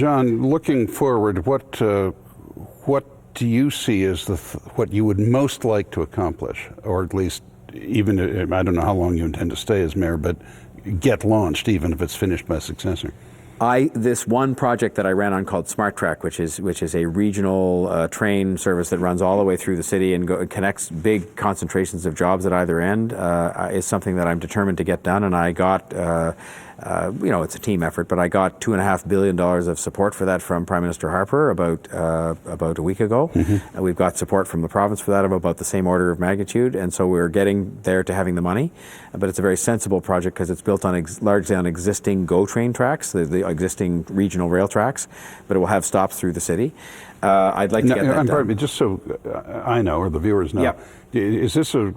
John, looking forward, what do you see as what you would most like to accomplish, or at least, even I don't know how long you intend to stay as mayor, but get launched, even if it's finished by a successor? This one project that I ran on called SmartTrack, which is a regional train service that runs all the way through the city and connects big concentrations of jobs at either end, is something that I'm determined to get done. And I got, it's a team effort, but I got $2.5 billion of support for that from Prime Minister Harper about a week ago. Mm-hmm. We've got support from the province for that of about the same order of magnitude, and so we're getting there to having the money. But it's a very sensible project because it's built on largely on existing GO train tracks, the existing regional rail tracks, but it will have stops through the city. I'd like to get that done. Just so I know, or the viewers know, is this a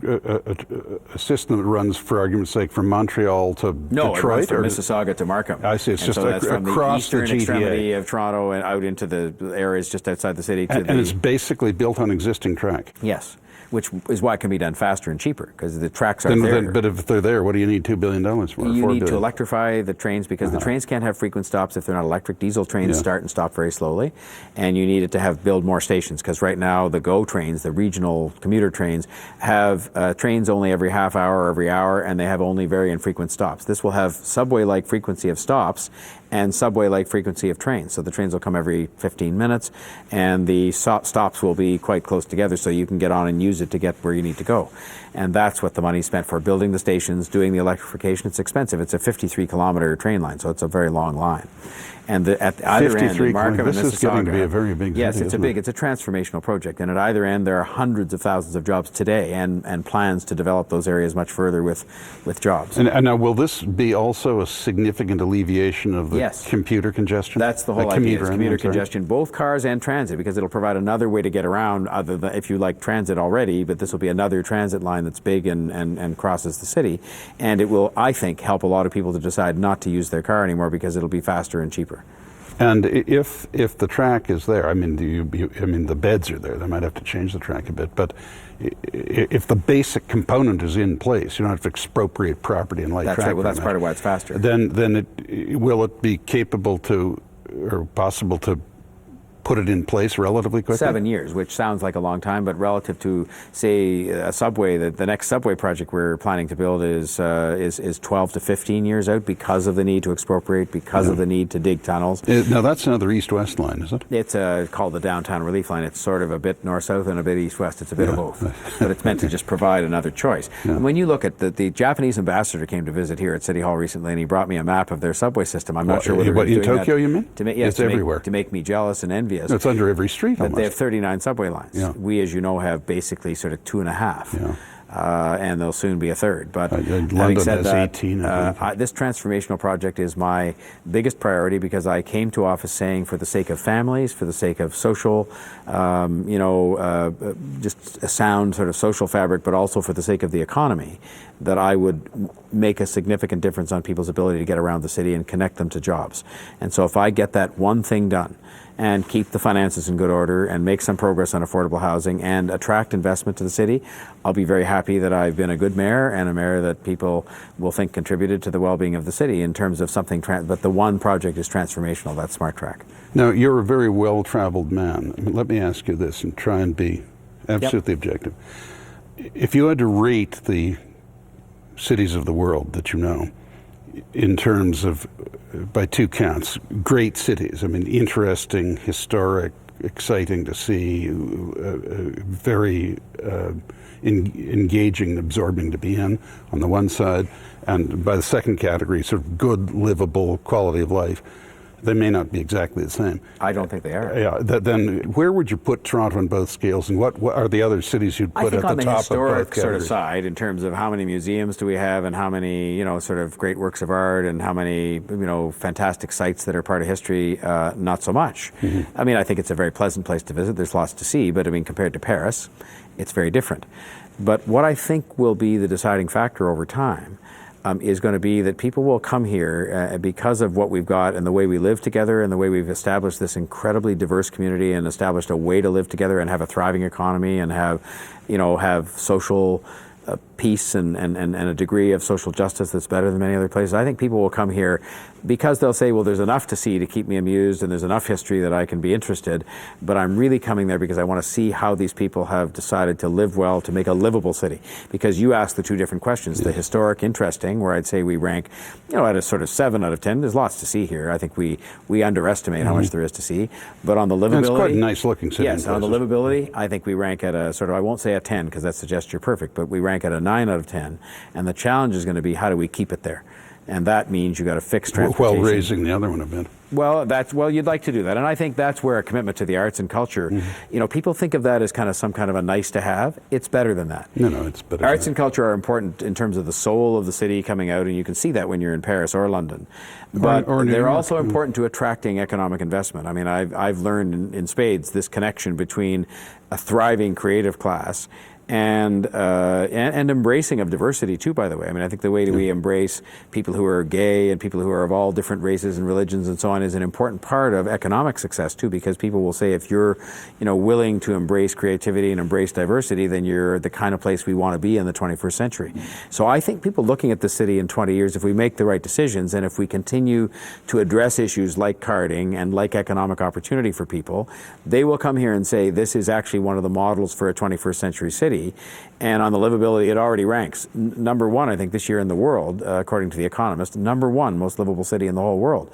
system that runs, for argument's sake, from Montreal to Detroit? No, it runs from Mississauga to Markham. I see. It's just that's from across the eastern GTA. extremity of Toronto and out into the areas just outside the city. And it's basically built on existing track? Yes. Which is why it can be done faster and cheaper, because the tracks are there. But if they're there, what do you need $2 billion for? You need to electrify the trains, because the trains can't have frequent stops if they're not electric. Diesel trains start and stop very slowly, and you need it to build more stations, because right now the GO trains, the regional commuter trains, have trains only every half hour or every hour, and they have only very infrequent stops. This will have subway-like frequency of stops and subway-like frequency of trains. So the trains will come every 15 minutes, and the stops will be quite close together, so you can get on and use it to get where you need to go. And that's what the money's spent for, building the stations, doing the electrification. It's expensive. It's a 53-kilometer train line, so it's a very long line. And at either end, in Markham and Mississauga, this is getting to be a very big yes, city, it's a transformational project. And at either end, there are hundreds of thousands of jobs today, and plans to develop those areas much further with jobs. And now, will this be also a significant alleviation of the commuter congestion? That's the whole idea. Commuter congestion, both cars and transit, because it'll provide another way to get around, other than if you like transit already, but this will be another transit line that's big and crosses the city. And it will, I think, help a lot of people to decide not to use their car anymore, because it'll be faster and cheaper. And if the track is there, I mean, the beds are there. They might have to change the track a bit, but if the basic component is in place, you don't have to expropriate property and light track. That's right. Well, that's part of why it's faster. Then will it be capable to, or possible to, put it in place relatively quickly? 7 years, which sounds like a long time, but relative to, say, a subway, the next subway project we're planning to build is 12 to 15 years out, because of the need to expropriate, because of the need to dig tunnels. Now that's another east-west line, is it? It's called the Downtown Relief Line. It's sort of a bit north-south and a bit east-west. It's a bit of both, but it's meant to just provide another choice. And when you look at the Japanese ambassador came to visit here at City Hall recently, and he brought me a map of their subway system. I'm not sure whether in Tokyo, you mean? It's everywhere. To make me jealous and envious. It's under every street almost. But they have 39 subway lines. Yeah. We, as you know, have basically sort of 2.5. Yeah. And there'll soon be a third. But having said that, 18, this transformational project is my biggest priority, because I came to office saying, for the sake of families, for the sake of social, just a sound sort of social fabric, but also for the sake of the economy, that I would make a significant difference on people's ability to get around the city and connect them to jobs. And so if I get that one thing done, and keep the finances in good order, and make some progress on affordable housing, and attract investment to the city, I'll be very happy that I've been a good mayor, and a mayor that people will think contributed to the well-being of the city in terms of something. But the one project is transformational. That's SmartTrack. Now, you're a very well-traveled man. Let me ask you this and try and be absolutely objective. If you had to rate the cities of the world that you know, in terms of, by two counts, great cities, I mean, interesting, historic, exciting to see, very engaging, absorbing to be in, on the one side, and by the second category, sort of good, livable quality of life, they may not be exactly the same. I don't think they are. Yeah. Then where would you put Toronto on both scales, and what are the other cities you'd put at the top of both categories? I think on the historic sort of side, in terms of how many museums do we have, and how many, sort of great works of art, and how many, fantastic sites that are part of history, not so much. Mm-hmm. I mean, I think it's a very pleasant place to visit. There's lots to see, but I mean, compared to Paris, it's very different. But what I think will be the deciding factor over time is going to be that people will come here because of what we've got, and the way we live together, and the way we've established this incredibly diverse community, and established a way to live together and have a thriving economy, and have social peace and a degree of social justice that's better than many other places. I think people will come here because they'll say, well, there's enough to see to keep me amused and there's enough history that I can be interested, but I'm really coming there because I want to see how these people have decided to live well, to make a livable city. Because you asked the two different questions, the historic, interesting, where I'd say we rank, at a sort of 7 out of 10. There's lots to see here. I think we underestimate how much there is to see. But on the livability... And it's quite a nice looking city. Yes, on the livability, I think we rank at a sort of, I won't say a 10 because that suggests you're perfect, but we rank at a 9 out of 10. And the challenge is going to be, how do we keep it there? And that means you've got to fix transportation. While raising the other one a bit. Well, you'd like to do that. And I think that's where a commitment to the arts and culture, people think of that as kind of some kind of a nice to have. It's better than that. No, it's better. Arts and culture are important in terms of the soul of the city coming out, and you can see that when you're in Paris or London. But or they're also important to attracting economic investment. I mean, I've learned in spades this connection between a thriving creative class and embracing of diversity too, by the way. I mean, I think the way that we embrace people who are gay and people who are of all different races and religions and so on is an important part of economic success too, because people will say, if you're, willing to embrace creativity and embrace diversity, then you're the kind of place we want to be in the 21st century. So I think people looking at the city in 20 years, if we make the right decisions and if we continue to address issues like carding and like economic opportunity for people, they will come here and say, this is actually one of the models for a 21st century city. And on the livability, it already ranks number 1, I think, this year in the world, according to The Economist, number 1 most livable city in the whole world.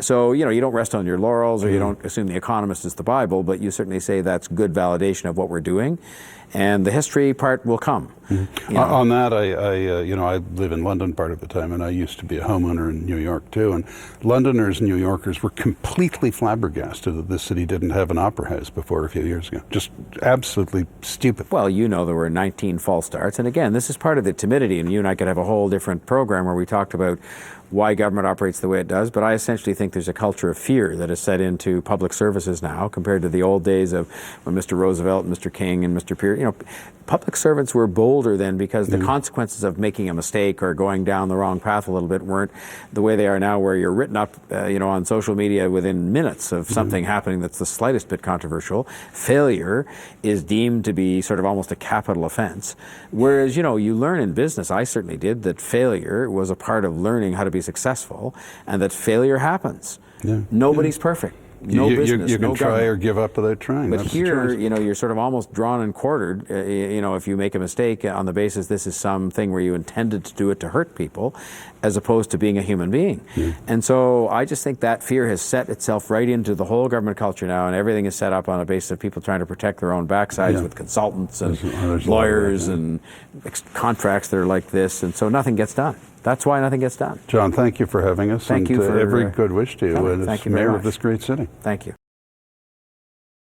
So, you don't rest on your laurels or you don't assume The Economist is the Bible, but you certainly say that's good validation of what we're doing. And the history part will come. On that, I live in London part of the time, and I used to be a homeowner in New York too. And Londoners and New Yorkers were completely flabbergasted that this city didn't have an opera house before a few years ago. Just absolutely stupid. Well, there were 19 false starts. And again, this is part of the timidity. And you and I could have a whole different program where we talked about why government operates the way it does, but I essentially think there's a culture of fear that is set into public services now compared to the old days of when Mr. Roosevelt, Mr. King, and Mr. Pierce, public servants were bolder then because the consequences of making a mistake or going down the wrong path a little bit weren't the way they are now, where you're written up, on social media within minutes of something happening that's the slightest bit controversial. Failure is deemed to be sort of almost a capital offense. Whereas, you learn in business, I certainly did, that failure was a part of learning how to be successful and that failure happens. Nobody's perfect. No business, you can no try government. or give up without trying. But That's here, you're sort of almost drawn and quartered, if you make a mistake on the basis this is something where you intended to do it to hurt people, as opposed to being a human being. And so I just think that fear has set itself right into the whole government culture now, and everything is set up on a basis of people trying to protect their own backsides with consultants and lawyers and contracts that are like this, and so nothing gets done. That's why nothing gets done. John, thank you for having us. Thank you for every good wish to you Thank you very as mayor much. of this great city. Thank you.